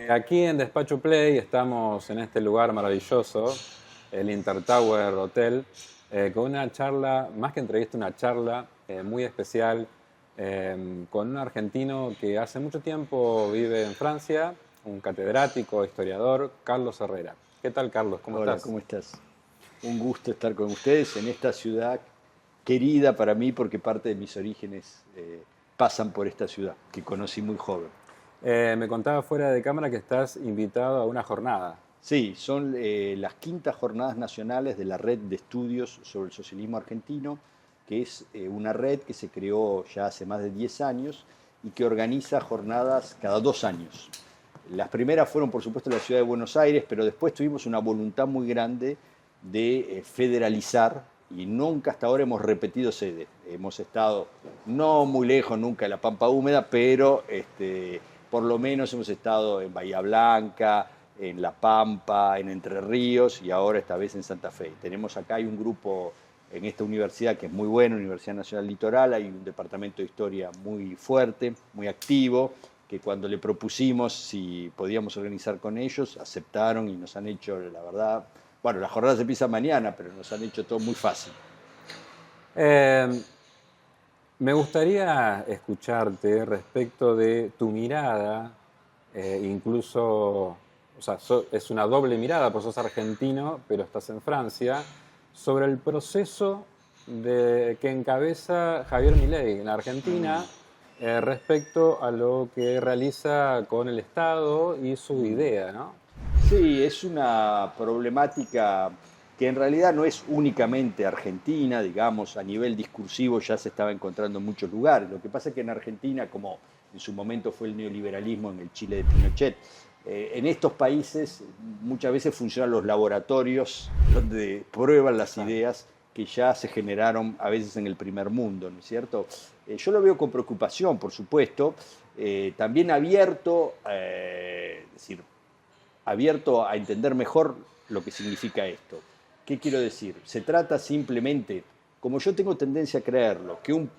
Aquí en Despacho Play estamos en este lugar maravilloso, el Intertower Hotel, con una charla, más que entrevista, una charla muy especial con un argentino que hace mucho tiempo vive en Francia, un catedrático, historiador, Carlos Herrera. ¿Qué tal, Carlos? ¿Cómo Hola, estás? ¿cómo estás? Un gusto estar con ustedes en esta ciudad querida para mí porque parte de mis orígenes pasan por esta ciudad que conocí muy joven. Me contaba fuera de cámara que estás invitado a una jornada. Sí, son las quintas jornadas nacionales de la Red de Estudios sobre el Socialismo Argentino, que es una red que se creó ya hace más de 10 años y que organiza jornadas cada 2 años. Las primeras fueron, por supuesto, en la ciudad de Buenos Aires, pero después tuvimos una voluntad muy grande de federalizar y nunca hasta ahora hemos repetido sede. Hemos estado no muy lejos nunca de la Pampa Húmeda, pero por lo menos hemos estado en Bahía Blanca, en La Pampa, en Entre Ríos y ahora esta vez en Santa Fe. Tenemos acá, hay un grupo en esta universidad que es muy buena, Universidad Nacional Litoral, hay un departamento de historia muy fuerte, muy activo, que cuando le propusimos si podíamos organizar con ellos, aceptaron y nos han hecho, la verdad, bueno, la jornada se empieza mañana, pero nos han hecho todo muy fácil. Eh, Me gustaría escucharte respecto de tu mirada, incluso, o sea, es una doble mirada, pues sos argentino, pero estás en Francia, sobre el proceso que encabeza Javier Milei en Argentina respecto a lo que realiza con el Estado y su idea, ¿no? Sí, es una problemática que en realidad no es únicamente argentina, digamos, a nivel discursivo ya se estaba encontrando en muchos lugares. Lo que pasa es que en Argentina, como en su momento fue el neoliberalismo en el Chile de Pinochet, en estos países muchas veces funcionan los laboratorios donde prueban las Claro. ideas que ya se generaron a veces en el primer mundo, ¿no es cierto? Yo lo veo con preocupación, por supuesto, también abierto, es decir, abierto a entender mejor lo que significa esto. ¿Qué quiero decir? Se trata simplemente, como yo tengo tendencia a creerlo, que un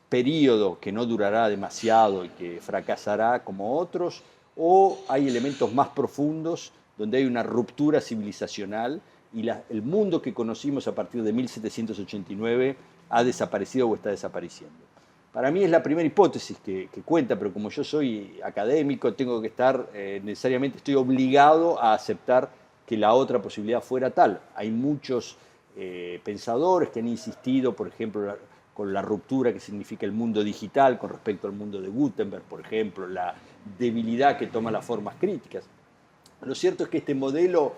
periodo que no durará demasiado y que fracasará como otros, o hay elementos más profundos donde hay una ruptura civilizacional y el mundo que conocimos a partir de 1789 ha desaparecido o está desapareciendo. Para mí es la primera hipótesis que cuenta, pero como yo soy académico, tengo que estar, necesariamente estoy obligado a aceptar que la otra posibilidad fuera tal. Hay muchos pensadores que han insistido, por ejemplo, con la ruptura que significa el mundo digital con respecto al mundo de Gutenberg, por ejemplo, la debilidad que toma las formas críticas. Lo cierto es que este modelo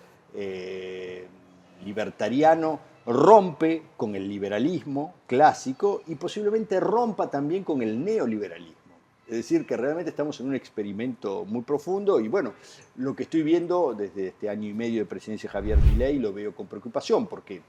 libertariano rompe con el liberalismo clásico y posiblemente rompa también con el neoliberalismo. Es decir, que realmente estamos en un experimento muy profundo y bueno, lo que estoy viendo desde este año y medio de presidencia de Javier Milei lo veo con preocupación porque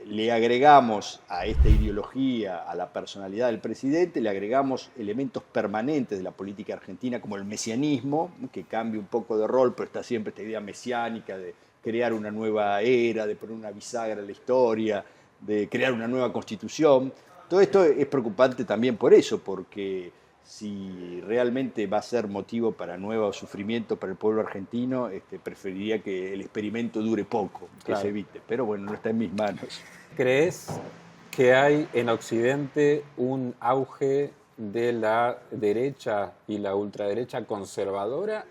le agregamos a esta ideología, a la personalidad del presidente, le agregamos elementos permanentes de la política argentina como el mesianismo, que cambia un poco de rol, pero está siempre esta idea mesiánica de crear una nueva era, de poner una bisagra en la historia, de crear una nueva constitución. Todo esto es preocupante también por eso, porque si realmente va a ser motivo para nuevo sufrimiento para el pueblo argentino, preferiría que el experimento dure poco, que se Claro. evite. Pero bueno, no está en mis manos. ¿Crees que hay en Occidente un auge de la derecha y la ultraderecha conservadora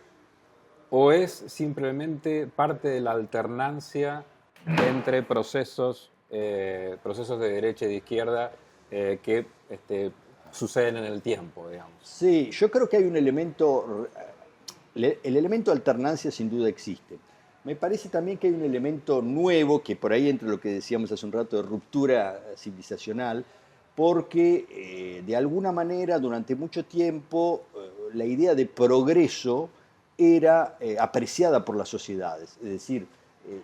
o es simplemente parte de la alternancia entre procesos de derecha y de izquierda que suceden en el tiempo, digamos? Sí, yo creo que hay un elemento, el elemento de alternancia sin duda existe. Me parece también que hay un elemento nuevo, que por ahí entre lo que decíamos hace un rato de ruptura civilizacional, porque de alguna manera durante mucho tiempo la idea de progreso era apreciada por las sociedades. Es decir,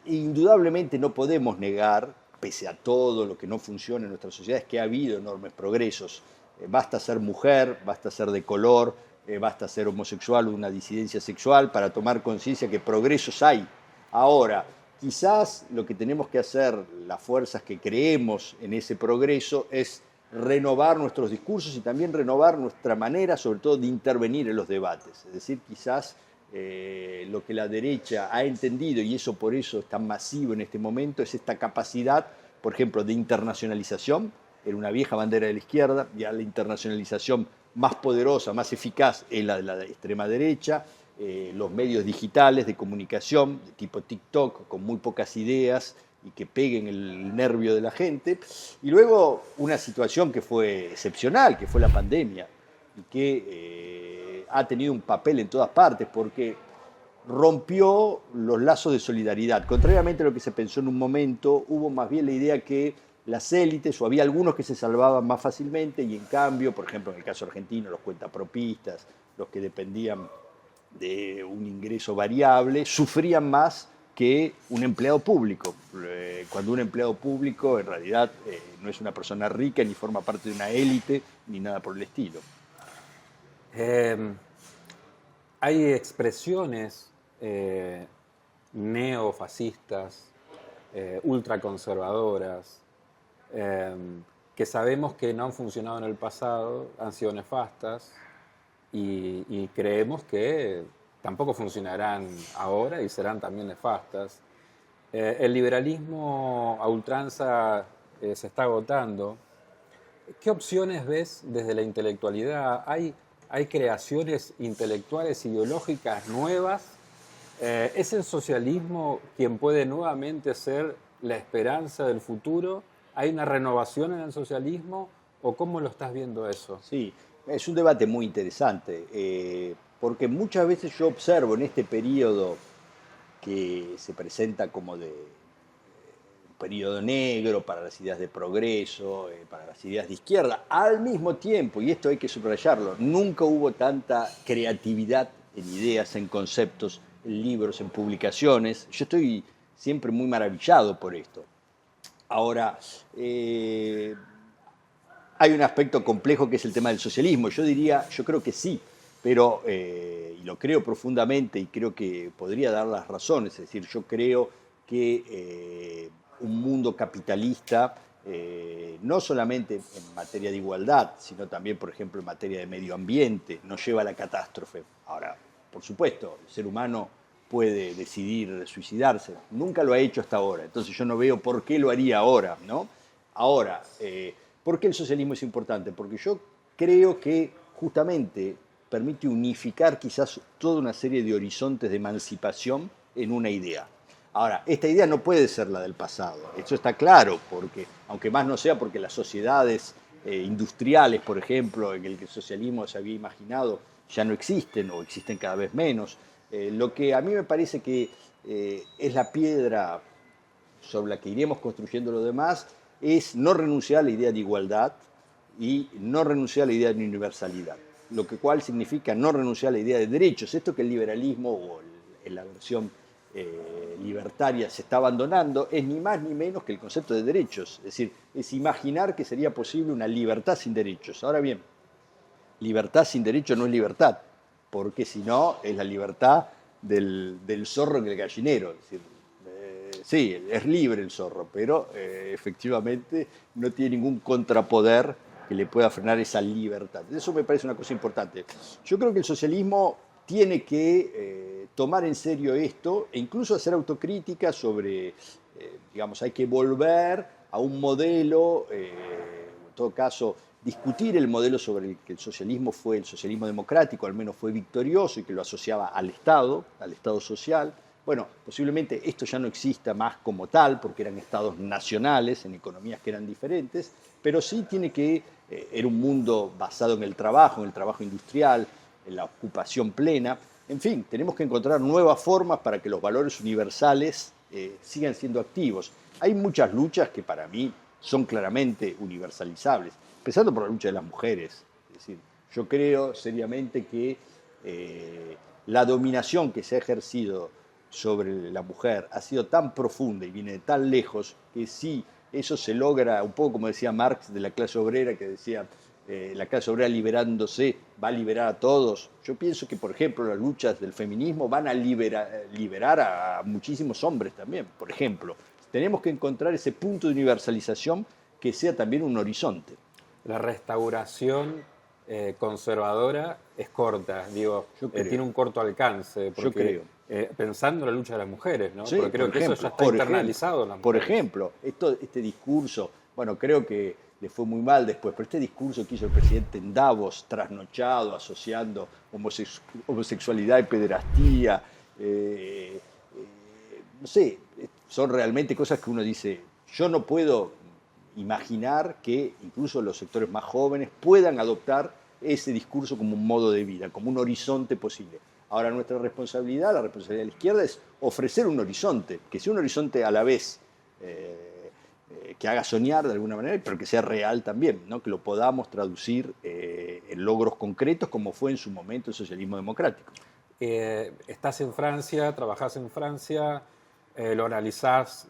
indudablemente no podemos negar, pese a todo lo que no funciona en nuestras sociedades, que ha habido enormes progresos. Basta ser mujer, basta ser de color, basta ser homosexual o una disidencia sexual para tomar conciencia que progresos hay. Ahora, quizás lo que tenemos que hacer las fuerzas que creemos en ese progreso es renovar nuestros discursos y también renovar nuestra manera, sobre todo, de intervenir en los debates. Es decir, quizás lo que la derecha ha entendido, y eso por eso es tan masivo en este momento, es esta capacidad, por ejemplo, de internacionalización. Era una vieja bandera de la izquierda, ya la internacionalización más poderosa, más eficaz es la de la extrema derecha. Los medios digitales de comunicación, de tipo TikTok, con muy pocas ideas y que peguen el nervio de la gente. Y luego una situación que fue excepcional, que fue la pandemia, y que ha tenido un papel en todas partes, porque rompió los lazos de solidaridad. Contrariamente a lo que se pensó en un momento, hubo más bien la idea que las élites, o había algunos que se salvaban más fácilmente, y en cambio, por ejemplo, en el caso argentino, los cuentapropistas, los que dependían de un ingreso variable, sufrían más que un empleado público. Cuando un empleado público en realidad no es una persona rica, ni forma parte de una élite, ni nada por el estilo. Hay expresiones neofascistas, ultraconservadoras, que sabemos que no han funcionado en el pasado, han sido nefastas, y creemos que tampoco funcionarán ahora y serán también nefastas. El liberalismo a ultranza se está agotando. ¿Qué opciones ves desde la intelectualidad? ¿Hay creaciones intelectuales, ideológicas nuevas? ¿Es el socialismo quien puede nuevamente ser la esperanza del futuro? ¿Hay una renovación en el socialismo? ¿O cómo lo estás viendo eso? Sí, es un debate muy interesante, porque muchas veces yo observo en este periodo que se presenta como de un periodo negro para las ideas de progreso, para las ideas de izquierda, al mismo tiempo, y esto hay que subrayarlo, nunca hubo tanta creatividad en ideas, en conceptos, en libros, en publicaciones. Yo estoy siempre muy maravillado por esto. Ahora, hay un aspecto complejo que es el tema del socialismo. Yo creo que sí, pero, y lo creo profundamente y creo que podría dar las razones, es decir, yo creo que un mundo capitalista, no solamente en materia de igualdad, sino también, por ejemplo, en materia de medio ambiente, nos lleva a la catástrofe. Ahora, por supuesto, el ser humano puede decidir suicidarse, nunca lo ha hecho hasta ahora, entonces yo no veo por qué lo haría ahora, ¿no? Ahora, ¿por qué el socialismo es importante? Porque yo creo que justamente permite unificar quizás toda una serie de horizontes de emancipación en una idea. Ahora, esta idea no puede ser la del pasado, eso está claro, porque aunque más no sea porque las sociedades industriales, por ejemplo, en el que el socialismo se había imaginado, ya no existen o existen cada vez menos. Lo que a mí me parece que es la piedra sobre la que iremos construyendo lo demás es no renunciar a la idea de igualdad y no renunciar a la idea de universalidad, lo que cual significa no renunciar a la idea de derechos. Esto que el liberalismo o en la versión libertaria se está abandonando es ni más ni menos que el concepto de derechos, es decir, es imaginar que sería posible una libertad sin derechos. Ahora bien, libertad sin derechos no es libertad, porque si no es la libertad del zorro en el gallinero, es decir, sí, es libre el zorro, pero efectivamente no tiene ningún contrapoder que le pueda frenar esa libertad. Eso me parece una cosa importante. Yo creo que el socialismo tiene que tomar en serio esto e incluso hacer autocrítica sobre, digamos, hay que volver a un modelo, en todo caso, discutir el modelo sobre el que el socialismo fue el socialismo democrático, al menos fue victorioso y que lo asociaba al Estado social. Bueno, posiblemente esto ya no exista más como tal, porque eran estados nacionales, en economías que eran diferentes, pero sí tiene que, era un mundo basado en el trabajo industrial, en la ocupación plena. En fin, tenemos que encontrar nuevas formas para que los valores universales sigan siendo activos. Hay muchas luchas que para mí son claramente universalizables, empezando por la lucha de las mujeres. Es decir, yo creo seriamente que la dominación que se ha ejercido sobre la mujer ha sido tan profunda y viene de tan lejos que sí, eso se logra, un poco como decía Marx de la clase obrera, que decía la clase obrera liberándose va a liberar a todos. Yo pienso que, por ejemplo, las luchas del feminismo van a liberar a muchísimos hombres también. Por ejemplo, tenemos que encontrar ese punto de universalización que sea también un horizonte. La restauración conservadora es corta, digo, tiene un corto alcance, porque, yo creo. Pensando en la lucha de las mujeres, ¿no? Sí, Porque creo que eso ya está internalizado en las Por mujeres. ejemplo, este discurso, bueno, creo que le fue muy mal después, pero este discurso que hizo el presidente en Davos, trasnochado, asociando homosexualidad y pederastía, no sé, son realmente cosas que uno dice, yo no puedo imaginar que incluso los sectores más jóvenes puedan adoptar ese discurso como un modo de vida, como un horizonte posible. Ahora nuestra responsabilidad, la responsabilidad de la izquierda, es ofrecer un horizonte, que sea un horizonte a la vez que haga soñar de alguna manera, pero que sea real también, ¿no? Que lo podamos traducir en logros concretos como fue en su momento el socialismo democrático. Estás en Francia, trabajás en Francia, lo analizás,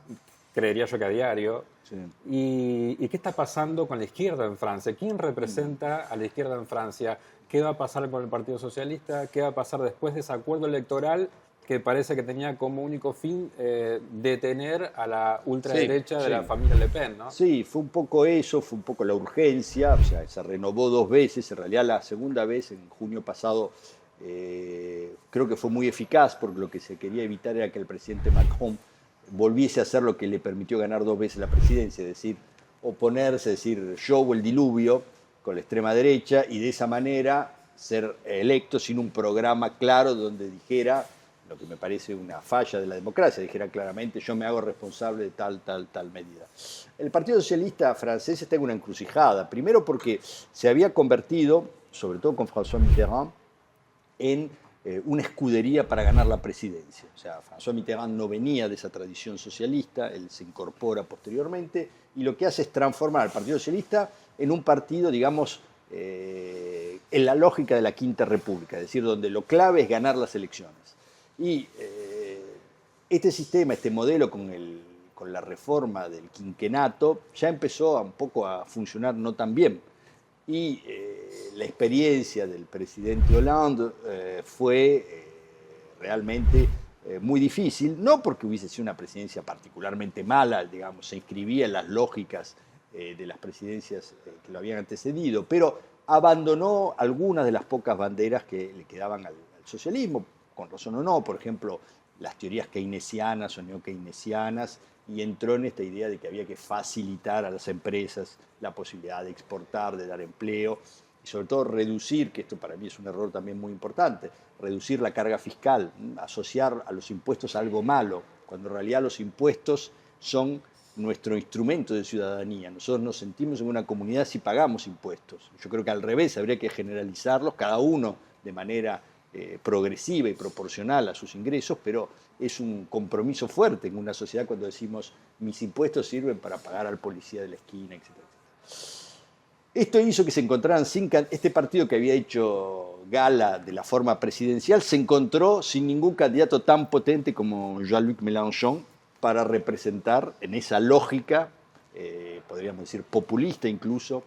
creería yo que a diario. Sí. ¿Y qué está pasando con la izquierda en Francia? ¿Quién representa a la izquierda en Francia? ¿Qué va a pasar con el Partido Socialista? ¿Qué va a pasar después de ese acuerdo electoral que parece que tenía como único fin detener a la ultraderecha de la familia Le Pen, ¿no? Sí, fue un poco eso, fue un poco la urgencia, o sea, se renovó 2 veces, en realidad la segunda vez, en junio pasado, creo que fue muy eficaz, porque lo que se quería evitar era que el presidente Macron volviese a hacer lo que le permitió ganar 2 veces la presidencia, es decir, oponerse, es decir, yo o el diluvio con la extrema derecha, y de esa manera ser electo sin un programa claro donde dijera, lo que me parece una falla de la democracia, dijera claramente yo me hago responsable de tal medida. El Partido Socialista francés está en una encrucijada, primero porque se había convertido, sobre todo con François Mitterrand, en una escudería para ganar la presidencia. O sea, François Mitterrand no venía de esa tradición socialista, él se incorpora posteriormente, y lo que hace es transformar al Partido Socialista en un partido, digamos, en la lógica de la Quinta República, es decir, donde lo clave es ganar las elecciones. Y este sistema, este modelo con la reforma del quinquenato, ya empezó un poco a funcionar no tan bien. Y la experiencia del presidente Hollande fue realmente muy difícil, no porque hubiese sido una presidencia particularmente mala, digamos, se inscribía en las lógicas de las presidencias que lo habían antecedido, pero abandonó algunas de las pocas banderas que le quedaban al socialismo, con razón o no, por ejemplo, las teorías keynesianas o neo-keynesianas, y entró en esta idea de que había que facilitar a las empresas la posibilidad de exportar, de dar empleo, y sobre todo reducir, que esto para mí es un error también muy importante, reducir la carga fiscal, asociar a los impuestos a algo malo, cuando en realidad los impuestos son nuestro instrumento de ciudadanía. Nosotros nos sentimos en una comunidad si pagamos impuestos. Yo creo que al revés, habría que generalizarlos, cada uno de manera progresiva y proporcional a sus ingresos, pero es un compromiso fuerte en una sociedad cuando decimos mis impuestos sirven para pagar al policía de la esquina, etc. Esto hizo que se encontraran este partido que había hecho gala de la forma presidencial se encontró sin ningún candidato tan potente como Jean-Luc Mélenchon para representar en esa lógica, podríamos decir populista incluso,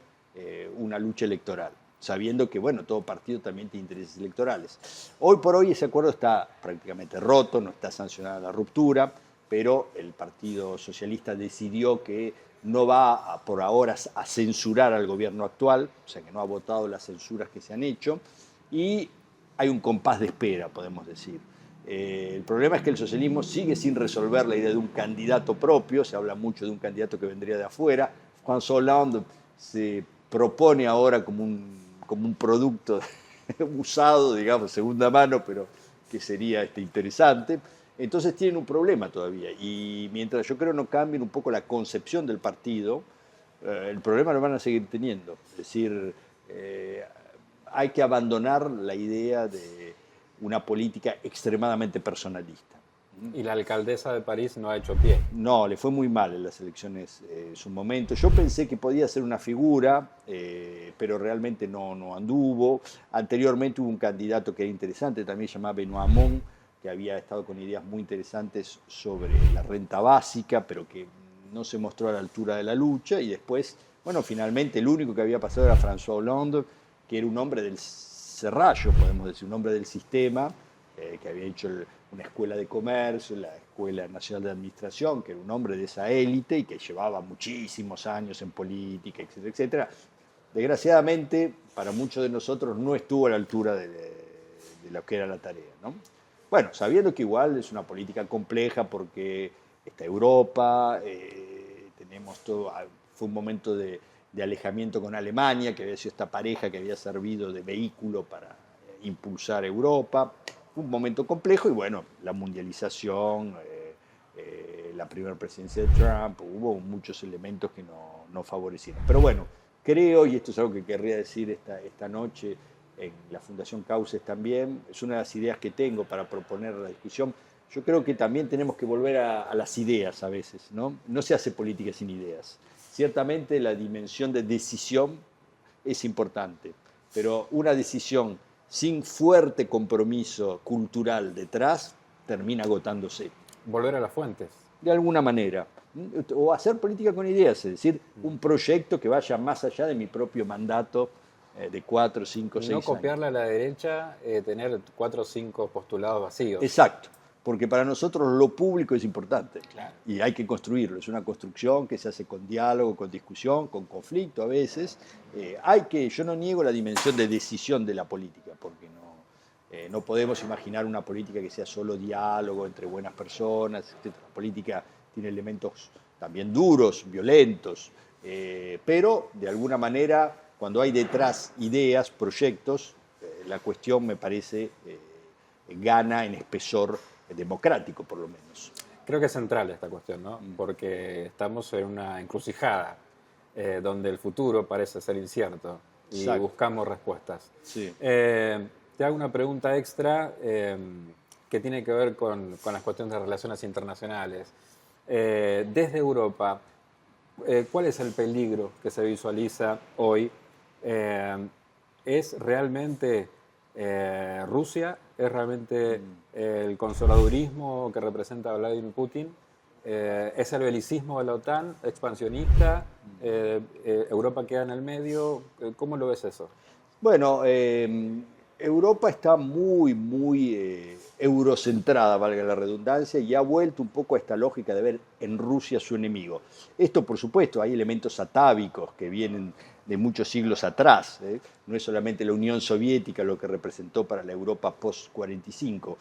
una lucha electoral, sabiendo que, bueno, todo partido también tiene intereses electorales. Hoy por hoy ese acuerdo está prácticamente roto, no está sancionada la ruptura, pero el Partido Socialista decidió que no va por ahora a censurar al gobierno actual, o sea que no ha votado las censuras que se han hecho, y hay un compás de espera, podemos decir. El problema es que el socialismo sigue sin resolver la idea de un candidato propio, se habla mucho de un candidato que vendría de afuera. François Hollande se propone ahora como un producto usado, digamos, segunda mano, pero que sería interesante. Entonces tienen un problema todavía. Y mientras yo creo no cambien un poco la concepción del partido, el problema lo van a seguir teniendo. Es decir, hay que abandonar la idea de una política extremadamente personalista. Y la alcaldesa de París no ha hecho pie. No, le fue muy mal en las elecciones en su momento. Yo pensé que podía ser una figura, pero realmente no anduvo. Anteriormente hubo un candidato que era interesante, también se llamaba Benoît Hamon, que había estado con ideas muy interesantes sobre la renta básica, pero que no se mostró a la altura de la lucha. Y después, bueno, finalmente el único que había pasado era François Hollande, que era un hombre del serrallo, podemos decir, un hombre del sistema, que había hecho una escuela de comercio, la Escuela Nacional de Administración, que era un hombre de esa élite y que llevaba muchísimos años en política, etcétera, etcétera. desgraciadamente, para muchos de nosotros no estuvo a la altura de lo que era la tarea, ¿no? Bueno, sabiendo que igual es una política compleja porque está Europa, tenemos todo, fue un momento de alejamiento con Alemania, que había sido esta pareja que había servido de vehículo para impulsar Europa. Fue un momento complejo y bueno, la mundialización, la primera presidencia de Trump, hubo muchos elementos que no favorecieron. Pero bueno, creo, y esto es algo que querría decir esta noche en la Fundación Cauces también, es una de las ideas que tengo para proponer la discusión. Yo creo que también tenemos que volver a las ideas a veces, ¿no? No se hace política sin ideas. Ciertamente la dimensión de decisión es importante, pero una decisión sin fuerte compromiso cultural detrás termina agotándose. Volver a las fuentes. De alguna manera. O hacer política con ideas, es decir, un proyecto que vaya más allá de mi propio mandato de 4, 5, 6 años. No copiarle a la derecha, tener 4 o 5 postulados vacíos. Exacto, porque para nosotros lo público es importante. Claro. Y hay que construirlo. Es una construcción que se hace con diálogo, con discusión, con conflicto a veces. Yo no niego la dimensión de decisión de la política, porque no podemos imaginar una política que sea solo diálogo entre buenas personas, etc. La política tiene elementos también duros, violentos, pero de alguna manera, cuando hay detrás ideas, proyectos, la cuestión me parece gana en espesor democrático, por lo menos. Creo que es central esta cuestión, ¿no? Porque estamos en una encrucijada donde el futuro parece ser incierto y Exacto. buscamos respuestas. Sí. Te hago una pregunta extra que tiene que ver con las cuestiones de relaciones internacionales. Desde Europa, ¿cuál es el peligro que se visualiza hoy? ¿Es realmente Rusia? ¿Es realmente el conservadurismo que representa Vladimir Putin? ¿Es el belicismo de la OTAN expansionista? ¿Europa queda en el medio? ¿Cómo lo ves eso? Bueno, Europa está muy eurocentrada, valga la redundancia, y ha vuelto un poco a esta lógica de ver en Rusia su enemigo. Esto, por supuesto, hay elementos atávicos que vienen de muchos siglos atrás. No es solamente la Unión Soviética lo que representó para la Europa post-45,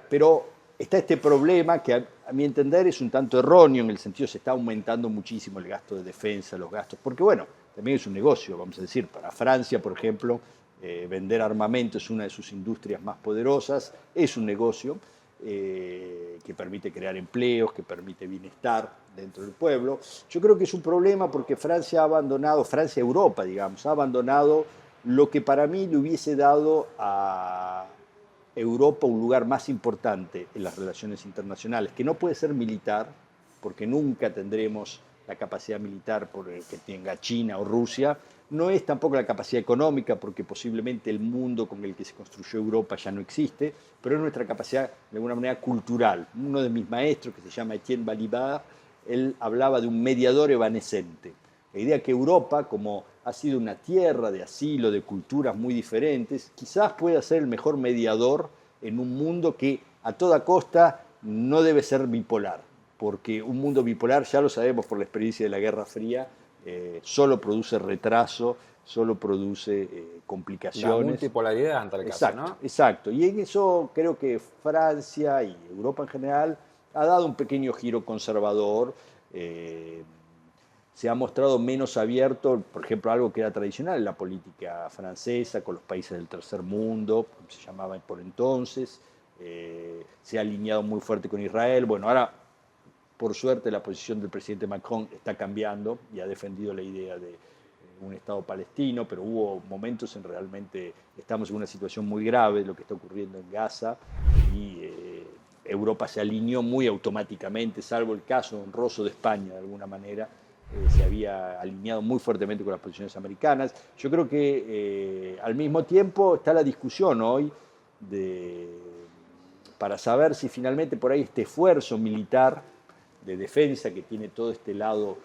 pero está este problema que a mi entender es un tanto erróneo, en el sentido se está aumentando muchísimo el gasto de defensa, los gastos, porque bueno, también es un negocio, vamos a decir, para Francia, por ejemplo, vender armamento es una de sus industrias más poderosas, es un negocio que permite crear empleos, que permite bienestar dentro del pueblo. Yo creo que es un problema porque Francia ha abandonado, Europa, digamos, ha abandonado lo que para mí le hubiese dado a Europa un lugar más importante en las relaciones internacionales, que no puede ser militar, porque nunca tendremos la capacidad militar que tenga China o Rusia, no es tampoco la capacidad económica, porque posiblemente el mundo con el que se construyó Europa ya no existe, pero es nuestra capacidad, de alguna manera, cultural. Uno de mis maestros, que se llama Etienne Balibar, él hablaba de un mediador evanescente. La idea que Europa, como ha sido una tierra de asilo, de culturas muy diferentes, quizás pueda ser el mejor mediador en un mundo que a toda costa no debe ser bipolar, porque un mundo bipolar, ya lo sabemos por la experiencia de la Guerra Fría, solo produce retraso, solo produce complicaciones. La multipolaridad en tal caso, exacto, ¿no? Exacto, y en eso creo que Francia y Europa en general ha dado un pequeño giro conservador, se ha mostrado menos abierto, por ejemplo, algo que era tradicional en la política francesa con los países del tercer mundo, como se llamaba por entonces, se ha alineado muy fuerte con Israel. Bueno, ahora, por suerte, la posición del presidente Macron está cambiando y ha defendido la idea de un Estado palestino, pero hubo momentos en realmente estamos en una situación muy grave, lo que está ocurriendo en Gaza, y Europa se alineó muy automáticamente, salvo el caso honroso de España, de alguna manera, se había alineado muy fuertemente con las posiciones americanas. Yo creo que al mismo tiempo está la discusión hoy para saber si finalmente por ahí este esfuerzo militar de defensa que tiene todo este lado,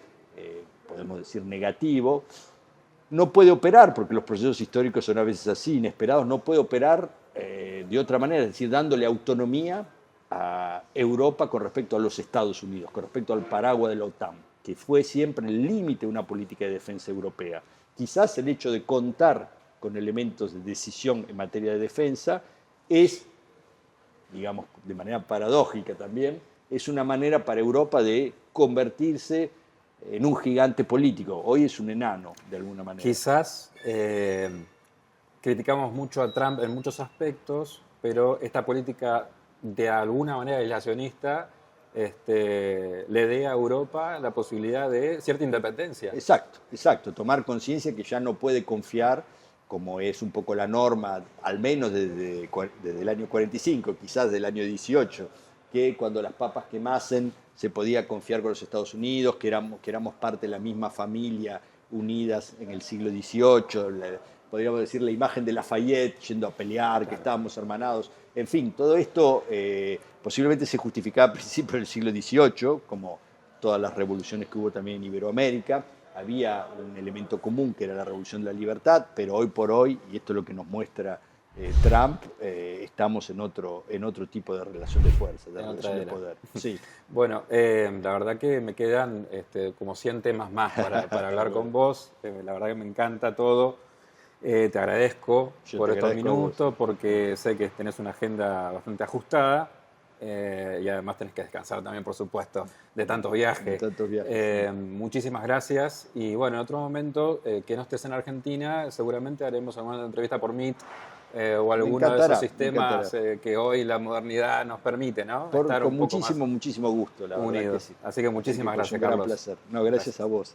podemos decir, negativo, no puede operar, porque los procesos históricos son a veces así, inesperados, no puede operar de otra manera, es decir, dándole autonomía a Europa con respecto a los Estados Unidos, con respecto al paraguas de la OTAN, que fue siempre el límite de una política de defensa europea. quizás el hecho de contar con elementos de decisión en materia de defensa es, digamos, de manera paradójica también, es una manera para Europa de convertirse en un gigante político. Hoy es un enano, de alguna manera. Quizás criticamos mucho a Trump en muchos aspectos, pero esta política de alguna manera aislacionista le dé a Europa la posibilidad de cierta independencia. Exacto, exacto. Tomar conciencia que ya no puede confiar, como es un poco la norma, al menos desde el año 45, quizás del año 18, que cuando las papas quemasen se podía confiar con los Estados Unidos, que éramos parte de la misma familia unidas en el siglo XVIII, podríamos decir la imagen de Lafayette yendo a pelear, claro, que estábamos hermanados. En fin, todo esto posiblemente se justificaba a principios del siglo XVIII, como todas las revoluciones que hubo también en Iberoamérica. Había un elemento común que era la revolución de la libertad, pero hoy por hoy, y esto es lo que nos muestra Trump, estamos en otro tipo de relación de fuerza, de relación de poder. Sí. Bueno, la verdad que me quedan como 100 temas más para hablar con vos. La verdad que me encanta todo. Te agradezco por estos minutos, porque sé que tenés una agenda bastante ajustada y además tenés que descansar también, por supuesto, de tantos viajes. Muchísimas gracias y bueno, en otro momento que no estés en Argentina, seguramente haremos alguna entrevista por Meet o alguno de esos sistemas que hoy la modernidad nos permite, ¿no? Con muchísimo gusto, la verdad que sí. Así que muchísimas gracias, Carlos. Un gran placer. No, gracias a vos.